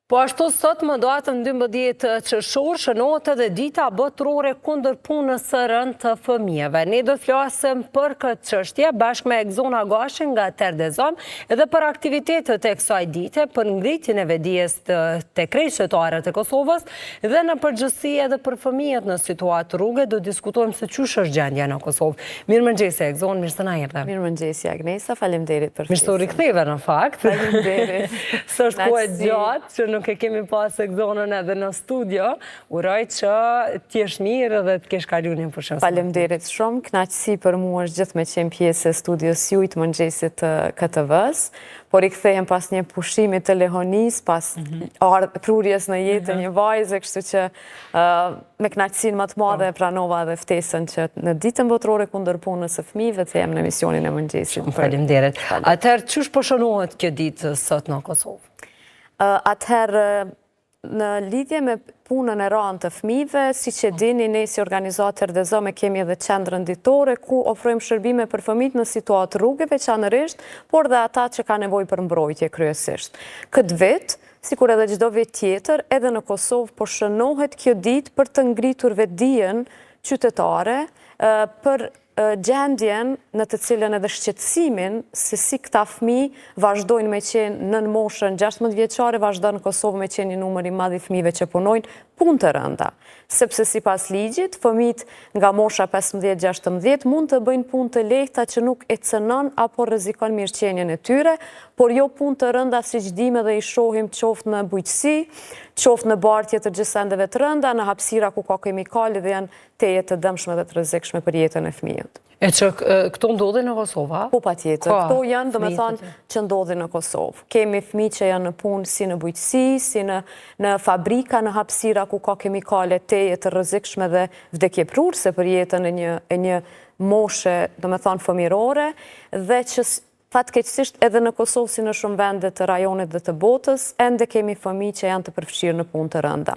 Po ashtu sot më datën 12 qershor shënohet edhe dita botërore kundër punës së rënd të fëmijëve. Ne do të flasim për këtë çështje bashkë me Egzon Agashin nga Terdezom edhe për aktivitetet e kësaj dite, për ngritjen e vedijes të krejqëtarët e Kosovës dhe në përgjithësi edhe për fëmijët në situatë rrugë. Do diskutojmë se ç'është gjendja në Kosovë. Mirëmëngjes Egzon, mirë se na erdhe. Mirëmëngjes Agnesa, faleminderit për ftesën. Mirë se u riktheve në fakt. Faleminderit. S'është kohë gjatë që nuk e kemi pas Egzonën edhe në studio, uroj që t'jesh mirë dhe t'kesh kaluar një pushim. Faleminderit shumë, kënaqësi për mua është gjithë me qenë pjesë e studios juaj të mëngjesit të KTV-s, por i kthehem pas një pushimi të lehonis, pas prurjes në jetë një vajze, kështu që me kënaqësinë më të madhe pranova edhe ftesën që në ditën botërore kundër punës së fëmijëve të jem në emisionin e mëngjesit. Faleminderit. Atëherë ç'është po shënohet kjo ditë sot në Kosovë? Atëherë, në lidhje me punën e rënd të fëmijëve, siç e dini, ne si organizatë Terdezom kemi edhe qendrën ditore ku ofrojmë shërbime për fëmijët në situatë rrugë veçanërisht, por dhe ata që kanë nevojë për mbrojtje kryesisht. Këtë vit, sikur edhe çdo vit tjetër, edhe në Kosovë po shënohet kjo ditë për të ngritur vedijen qytetare për gjendjen në të cilën edhe shqetësimin se si këta fëmijë vazhdojnë me qenë nën moshën 16 vjeçare, vazhdon në Kosovë me qenë një numër i madh i fëmijëve që punojnë punë të rënda. Sepse sipas ligjit, fëmijët nga mosha 15-16 mund të bëjnë punë të lehta që nuk e cënon apo rrezikon mirëqenien e tyre, por jo punë të rënda siç dimë dhe i shohim qoftë në bujqësi, qoftë në bartje të gjësendeve të rënda, në hapësira ku ka kemikale dhe janë teje të dëmshme dhe të rrezikshme për jetën e fëmijët. E që këto ndodhin në Kosovë? Po patjetër, këto janë do me thonë që ndodhin në Kosovë. Kemi fëmijë që janë në punë si në bujqësi, si në fabrika, në hapësira ku ka kemikale teje të rrezikshme dhe vdekjeprurëse për jetën e një moshe, do me thonë fëmijërore, dhe që fatkeqësisht edhe në Kosovë si në shumë vende të rajonit dhe të botës, ende kemi fëmijë që janë të përfshirë në punë të rënda.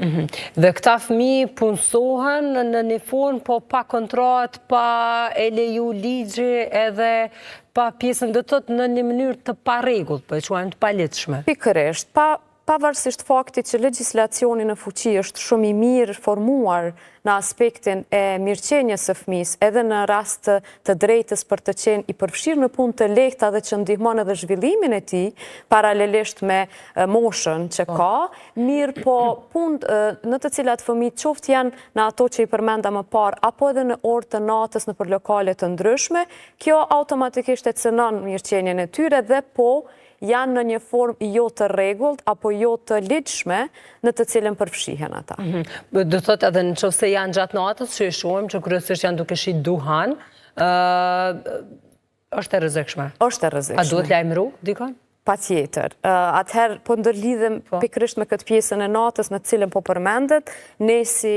Dhe këta fëmijë punësohen në një formë, po pa kontratë, pa e leju ligji edhe pa pjesën dhe tëtë në një mënyrë të parregullt, po e quajmë të paligjshme. Pikërisht, pavarësisht faktit që legjislacioni në fuqi është shumë i mirë formuar në aspektin e mirëqenies së fëmijës, edhe në rast të drejtës për të qenë i përfshirë në punë të lehta dhe që ndihmon edhe zhvillimin e tij, paralelisht me moshën që ka, mirë po punë në të cilat fëmijët qoftë janë në ato që i përmenda më parë, apo edhe në orë të natës në për lokale të ndryshme, kjo automatikisht e cënon mirëqenien e tyre dhe po janë në një formë jo të rregullt apo jo të ligjshme në të cilën përfshihen ata. Do thotë edhe nëse janë gjatë natës, që e shohim që kryesisht janë duke shit duhan, është e rrezikshme. Është e rrezikshme. A duhet lajmëru dikon? Patjetër. Atëherë po ndërlidhem pikërisht me këtë pjesën e natës në të cilën po përmendet, ne si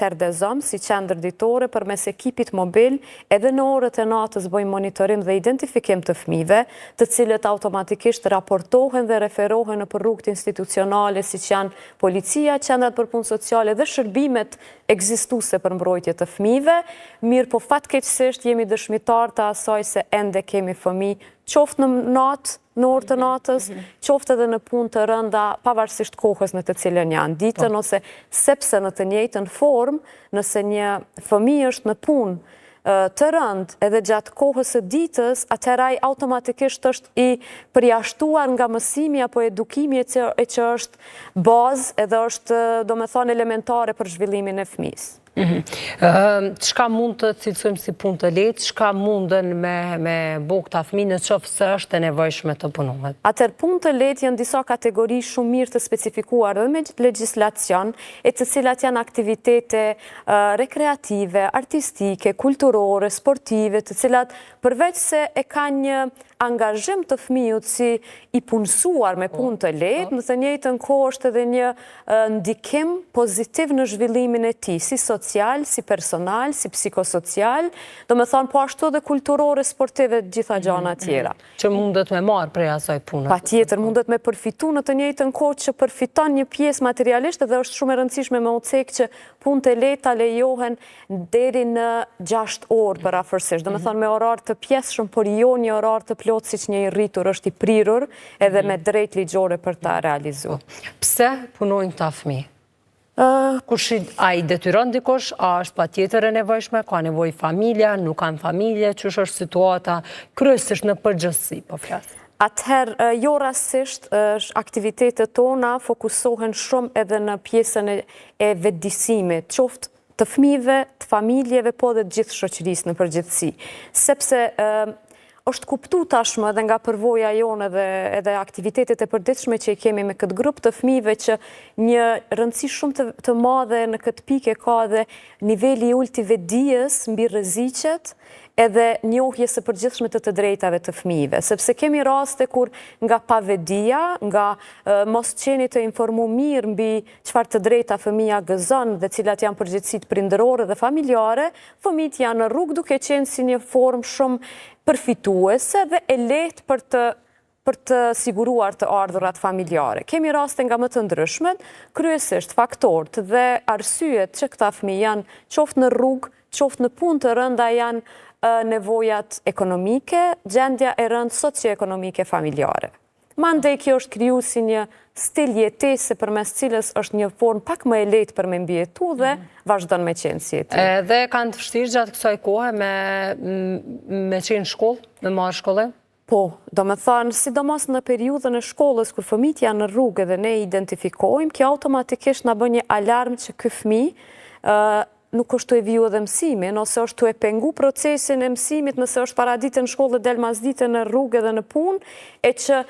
Terdezom, si qendër ditore, përmes ekipit mobil, edhe në orët e natës bëjmë monitorim dhe identifikim të fëmijëve, të cilët automatikisht raportohen dhe referohen në për rrugët institucionale, si që janë policia, qendrat për punë sociale dhe shërbimet ekzistuese për mbrojtje të fëmijëve, mirë po fatkeqësisht jemi dëshmitar të asaj se ende kemi fëmijë qoftë në natë, në orë të natës, qoftë edhe në punë të rënda, pavarësisht kohës në të cilën janë ditën, ose sepse në të njëjtën formë, nëse një fëmijë është në punë të rënd edhe gjatë kohës së ditës, atëherë ai automatikisht është i përjashtuar nga mësimi apo edukimi e që është bazë edhe është, do me thonë, elementare për zhvillimin e fëmijës. Çka mund të cilësojmë si punë të lehtë, çka mundën me bëu këta fëmijë nëse është e nevojshme të punohet? Atëherë punë të lehtë janë disa kategori shumë mirë të specifikuar dhe me legjislacion, e të cilat janë aktivitete rekreative, artistike, kulturore, sportive, të cilat përveç se e kanë një angazhim të fëmijët si i punësuar me punë të lehtë, në të njëjtën kohë është edhe një ndikim pozitiv në zhvillimin e tij, si social, social, si personal, si psikosocial, do me thonë po ashtu edhe kulturore, sportive, gjitha gjana tjera. Që mundet me marë prej asaj punët. Pa tjetër, mundet me përfitu në të njëjtën kohë që përfiton një pjesë materialisht dhe është shumë e rëndësishme me ocek që punët e leta lejohen deri në 6 orë për afërsisht. Do me thonë me orar të pjesshëm, por jo një orar të plotë si që një i rritur është i prirur edhe me drejt ligjore për ta realizu. Pse punojnë ta fëmijë? A i detyron dikush, a është pa tjetër e nevojshme, ka nevoj familja, nuk kanë familje, që është situata kryesisht në përgjithësi, po flasë? Atëherë, jo rasisht, aktivitetet tona fokusohen shumë edhe në pjesën e vetëdijsimit, qoftë të fëmijëve, të familjeve, po dhe të gjithë shoqërisë në përgjithësi. Sepse është kuptu tashmë edhe nga përvoja jonë edhe aktivitetet e përditshme që i kemi me këtë grup të fëmijëve që një rëndësi shumë të madhe në këtë pikë ka dhe niveli i ulët i vetëdijes mbi rreziqet edhe njohje së përgjithshme të drejtave të fëmijëve. Sepse kemi raste kur nga pavedia, nga mos qeni të informu mirë mbi çfarë të drejta fëmija gëzon dhe cilat janë përgjegjësitë prindërore dhe familjare, fëmijët janë në rrugë duke qenë si një formë shumë përfituese dhe e lehtë për të siguruar të ardhurat familjare. Kemi raste nga më të ndryshmet, kryesisht faktorët dhe arsyet që këta fëmijë janë qoftë në rrugë, qoftë në punë të rënda janë nevojat ekonomike, gjendja e rëndë socioekonomike familjare. Mandej kjo është kriju si një stil jetese përmes cilës është një formë pak më e lehtë për me mbjetu dhe vazhdon me qenë si jeti. Edhe kanë të vështirë gjatë kësaj kohe me qenë shkollë, me marrë shkollë? Po, do me thënë, sidomos në periudhën e shkollës, kur fëmijët janë në rrugë dhe ne identifikojmë, kjo automatikisht na bën një alarm që ky fëmijë nuk është të e viju edhe mësimin, ose është të e pengu procesin e mësimit, nëse është paraditën në shkollë dhe del mas ditën në rrugë dhe në punë, e që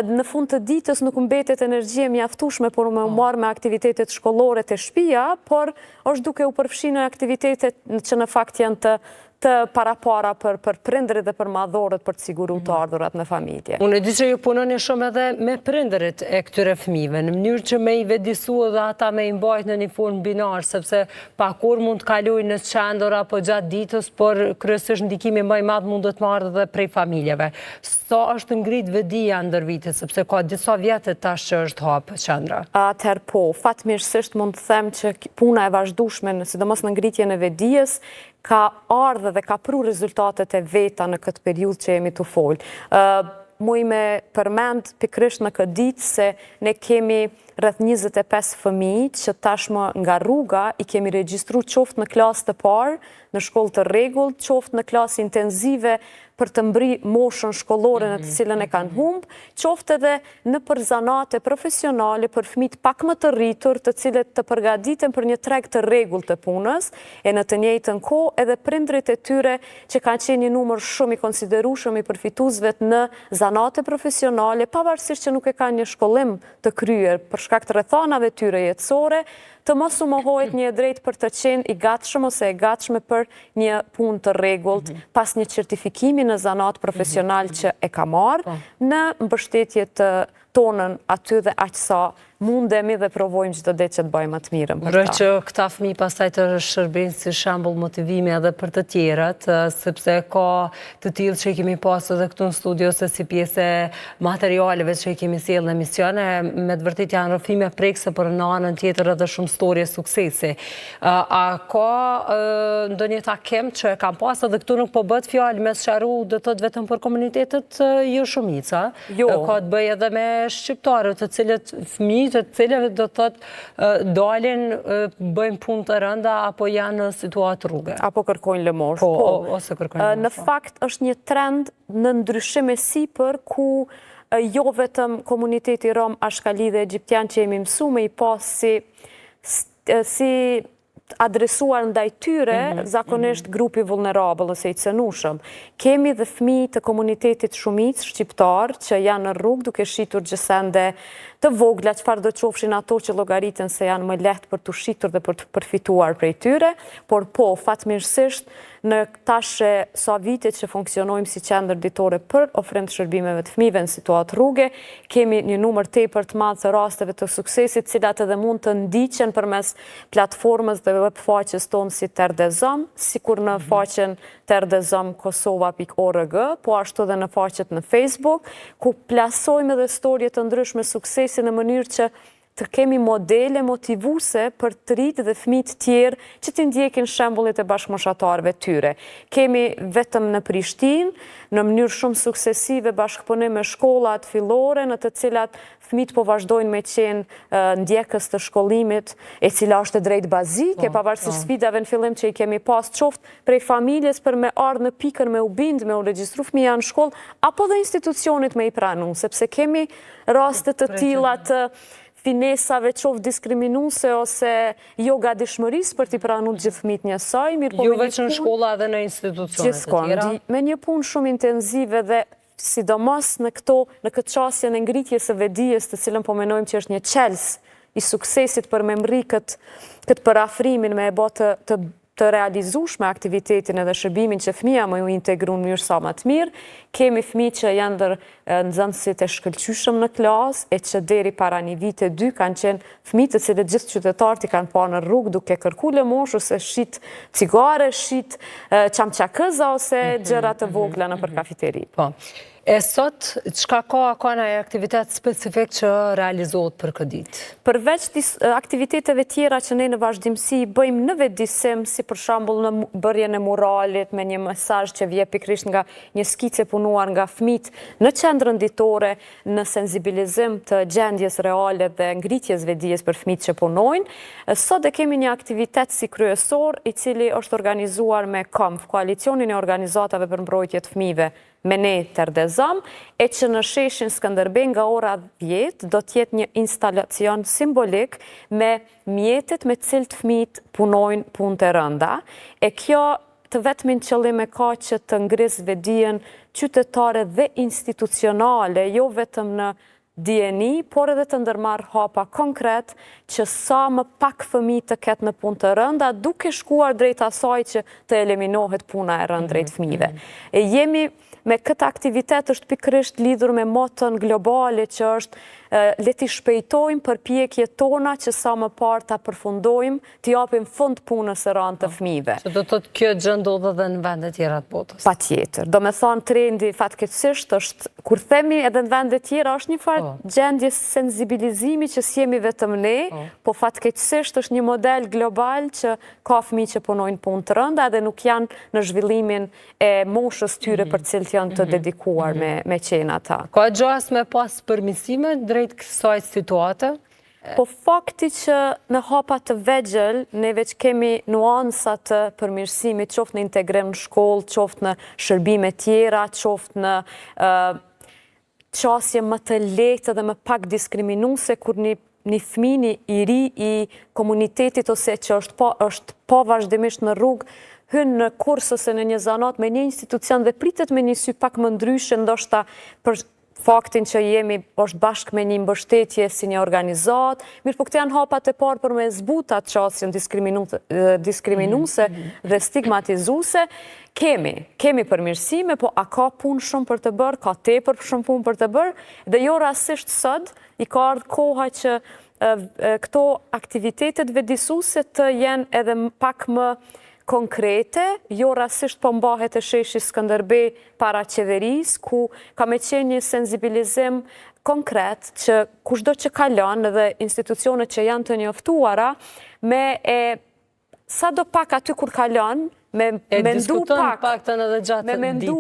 në fund të ditës nuk mbetet energjie mjaftueshme por me marrë me aktivitetet shkollore të shtëpia, por është duke u përfshi në aktivitetet që në fakt janë të parapara për prindërit dhe për madhorët për të siguru të ardhurat në familje. Unë e di që ju punoni shumë edhe me prindërit e këtyre fëmijëve, në mënyrë që me i vedisu dhe ata me i mbajt në një formë binar, sepse pakur mund të kalojnë në qendër apo gjatë ditës, por kryesisht ndikimi më i madh mund të marrë dhe prej familjeve. Sa është ngrit vedia ndër vite, sepse ka disa vjetë tash që është hapë qendra? Atëherë po, fatmirësisht mund të them që puna e vazhdueshme, sidomos në ngritjen e vedijes, ka ardhë dhe ka pru rezultatet e veta në këtë periudhë që jemi të folë. Muj me përmend pikrisht në këtë ditë se ne kemi rreth 25 fëmijë që tashmë nga rruga i kemi regjistru qoftë në klasë të parë, në shkollë të rregullt, qoftë në klasë intenzive për të mbri moshën shkollore në të cilën e kanë humbë, qoftë edhe në zanate profesionale për fëmijët pak më të rritur, të cilët të përgatiten për një treg të rregullt të punës, e në të njëjtën kohë edhe prindrit e tyre që kanë qenë një numër shumë i konsiderueshëm i përfituesve në zanate profesionale, pavarësisht që nuk e kanë një shkollim të kryer për shkak të rrethanave tyre jetësore, të mos u mohohet një drejt për të qenë i gatshëm ose e gatshme për një punë të rregullt pas një certifikimi në zanat profesional që e ka marrë në mbështetje të tonën aty dhe aq sa mundemi dhe provojmë çdo ditë që të bëjmë më të mirën për ta. Që këta fëmijë pastaj të shërbejnë si shembull motivimi edhe për të tjerat, sepse ka të tillë që i kemi pasur edhe këtu në studio se si pjesë e materialeve që i kemi sjellë në emisione, me të vërtetë janë rrëfime prekse, por në anën tjetër edhe shumë storje suksesi. A ka ndonjë takim që e kam pasur edhe këtu nuk po bëhet fjalë me sqaru do të thotë vetëm për komunitetet jo shumica, ka të bëjë edhe me shqiptarët, të cilët fëmijë të cilëve do të thotë dalin, bëjnë punë të rënda apo janë në situatë rrugë. Apo kërkojnë lëmosh. Ose kërkojnë lëmosh. Në fakt është një trend në ndryshim e sipër ku jo vetëm komuniteti rom, ashkali dhe egjiptian që jemi mësuar me i pas si adresuar ndaj tyre, zakonisht grupi vulnerabël ose i cënushëm. Kemi dhe fëmijë të komunitetit shumicë shqiptar që janë në rrugë duke shitur gjësende të vogla, çfarë do qofshin ato që llogariten se janë më lehtë për të shitur dhe për të përfituar prej tyre, por po, fatmirësisht, në tash sa vite që funksionojmë si qendër ditore për ofrim të shërbimeve të fëmijëve në situatë rrugë, kemi një numër tepër të madh të rasteve të suksesit, cilat edhe mund të ndiqen përmes platformës dhe web faqes tonë si Terdezom, sikur në faqen terdezomkosova.org, po ashtu edhe në faqet në Facebook, ku plasojmë edhe storje të ndryshme suksesi në mënyrë që të kemi modele motivuse për të rritë dhe fëmijët tjerë që të ndjekin shembullit e bashkëmoshatarëve tyre. Kemi vetëm në Prishtinë, në mënyrë shumë suksesive bashkëpunim me shkollat fillore, në të cilat fëmijët po vazhdojnë me qenë ndjekës të shkollimit, e cila është e drejtë bazike, pavarësisht sfidave në fillim që i kemi pas, qoftë prej familjes për me ardhur në pikën me u bind, me u regjistru fëmija në shkollë, apo dhe institucionit me i pranu, sepse kemi raste të tilla të finesave qoftë diskriminuese ose jo gatishmërisë për t'i pranuar gjithë fëmijët njësoj, jo vetëm në shkolla edhe në institucione të tjera. Me një punë shumë intensive dhe sidomos në këtë çështje në ngritjes së vedijes, të cilën po menojmë që është një qels i suksesit për me mri këtë parafrimin me e bë të realizueshme aktivitetin edhe shërbimin që fëmija më ju integru në mënyrë sa më të mirë. Kemi fëmijë që janë ndër nxënësit e shkëlqyshëm në klasë, e që deri para një vite 2 kanë qenë fëmijë të cilët gjithë qytetarët i kanë parë në rrugë duke kërkuar lëmosh ose shit cigare, shit çamçakëza ose gjëra të vogla nëpër kafeteri. Po. E sot, çka ka në aktivitet specifik që realizohet për këtë ditë? Përveç aktiviteteve tjera që ne në vazhdimsi bëjmë në vetëdijsim, si për shembull në bërjen e muralit me një mesazh që vjen pikërisht nga një skice punuar nga fëmijët në qendrën ditore, në sensibilizim të gjendjes reale dhe ngritjes vedijes për fëmijët që punojnë, sot e kemi një aktivitet si kryesor i cili është organizuar me KOMF, Koalicionin e Organizatave për Mbrojtje të Fëmijëve, me ne Terdezom, e që në sheshin Skënderbej nga ora 10 do t'jetë një instalacion simbolik me mjetet me cilët fëmijët punojnë punë të rënda. E kjo të vetmin qëllim e ka që të ngrisë vedijen qytetare dhe institucionale, jo vetëm në DNI, por edhe të ndërmarrë hapa konkret që sa më pak fëmijë të ketë në punë të rënda, duke shkuar drejt asaj që të eliminohet puna e rëndë drejt fëmijëve. E jemi me këtë aktivitet është pikërisht lidhur me motën globale që është le t'i shpejtojmë përpjekjet tona që sa më parë ta përfundojmë, t'i japim fund punës së rëndë të fëmijëve. Që do të thotë kjo gjë ndodh edhe në vende tjera të botës. Patjetër. Do me thonë trendi fatkeqësisht është, kur themi edhe në vende tjera, është një farë gjendje sensibilizimi që s'jemi vetëm ne, po fatkeqësisht është një model global që ka fëmijë që punojnë punë të rënda dhe nuk janë në zhvillimin e moshës tyre për cilët janë të dedikuar me qenë ata. Ka gjas me pas përmirësime drejt kësaj situate? Po fakti që në hapa të vegjël, ne veç kemi nuansa të përmirësimit, qoftë në integrim në shkollë, qoftë në shërbime tjera, qoftë në qasje më të lehtë dhe më pak diskriminuese kur një fëmijë i ri i komunitetit ose që është pa vazhdimisht në rrugë, hynë në kurs ose në një zanat me një institucion dhe pritet me një sy pak më ndryshe, ndoshta për faktin që jemi është bashkë me një mbështetje si një organizat, mirë po këtë janë hapat e parë për me zbuta qasjen diskriminuese dhe stigmatizuese. Kemi përmirësime, po a ka punë shumë për të bërë, ka tepër shumë punë për të bërë, dhe jo rasisht sot i ka ardhur koha që këto aktivitetet vedisuese të jenë edhe pak më konkrete, jo rasisht po mbahet e sheshi Skënderbej para qeveris, ku ka me qenë një sensibilizim konkret që kushdo që kalon dhe institucionet që janë të njoftuara, me sa do pak aty kur kalon, me mendu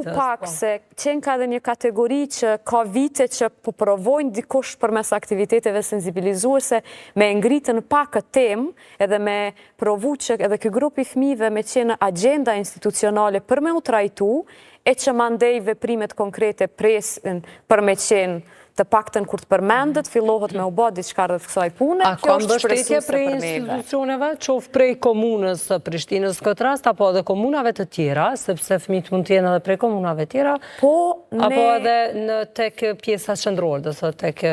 pak se qenë ka dhe një kategori që ka vite që po provojnë dikush përmes aktiviteteve sensibilizuese me ngritën pak këtë temë edhe me provu që edhe ky grup i fëmijëve me qenë agenda institucionale për me u trajtu e që mandej veprimet konkrete presin për me qenë të paktën kur të përmendet, fillohet me u bë diçka rreth kësaj pune. A ka mbështetje prej institucioneve, qoftë prej komunës së Prishtinës këtë rast, apo edhe komunave të tjera, sepse fëmijët mund të jenë edhe prej komunave tjera, apo edhe tek pjesa qendrore, do thotë tek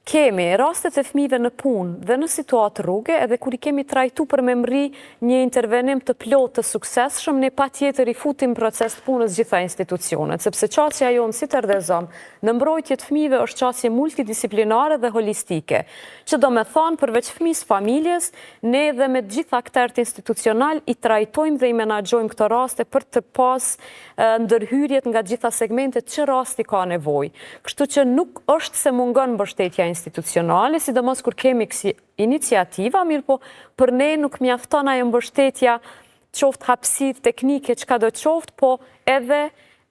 kemi rastet e fëmijëve në punë dhe në situatë rruge, edhe kur i kemi trajtu për me mri një intervenim të plot të suksesshëm, ne patjetër i futim proces të punës gjitha institucionet, sepse qasja jonë si të rdezom në mbrojtje të fëmijëve është qasje multidisciplinare dhe holistike, që do me thonë përveç fëmijës familjes, ne dhe me gjitha aktorët institucional i trajtojmë dhe i menaxhojmë këto raste për të pas ndërhyrjet nga gjitha segmentet që rasti ka nevojë. Kështu që nuk është se mungon mbështetja institucionale, sidomos kur kemi kësi iniciativa, mirë po për ne nuk mjafton ajo mbështetja qoftë hapësirë teknike çka do qoftë, po edhe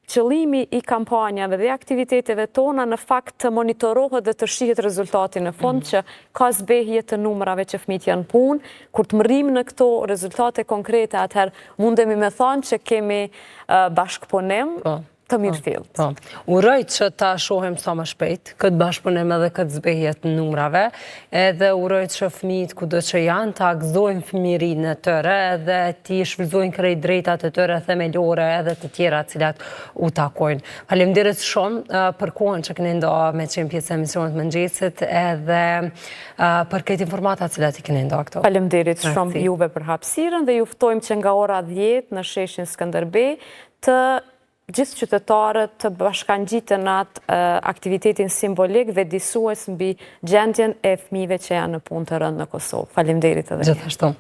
qëllimi i kampanjave dhe aktiviteteve tona në fakt të monitorohet dhe të shihet rezultati në fund që ka zbehje të numrave që fëmijët janë punë. Kur të mrim në këto rezultate konkrete, atëherë mundemi me thonë që kemi bashkëpunim të mirëfillt. Uroj që ta shohim sa më shpejt këtë bashkëpunim edhe këtë zbehje të numrave, edhe uroj që fëmijët kudo që janë ta gëzojnë fëmijërinë e tyre edhe ti shfrytëzojnë krejt drejtat e tyre themelore edhe të tjera të cilat u takojnë. Faleminderit shumë për kohën që keni nda me qenë pjesë e emisionit mëngjesit edhe për këtë informata të cilat i keni nda këto. Faleminderit shumë juve për hapësirën dhe ju ftojmë që nga ora 10 në sheshin Skënderbej të gjithë qytetarët të bashkangjitën atë aktivitetin simbolik vetëdijsues mbi gjendjen e fëmijëve që janë në punë të rëndë në Kosovë. Faleminderit edhe. Gjithashtu.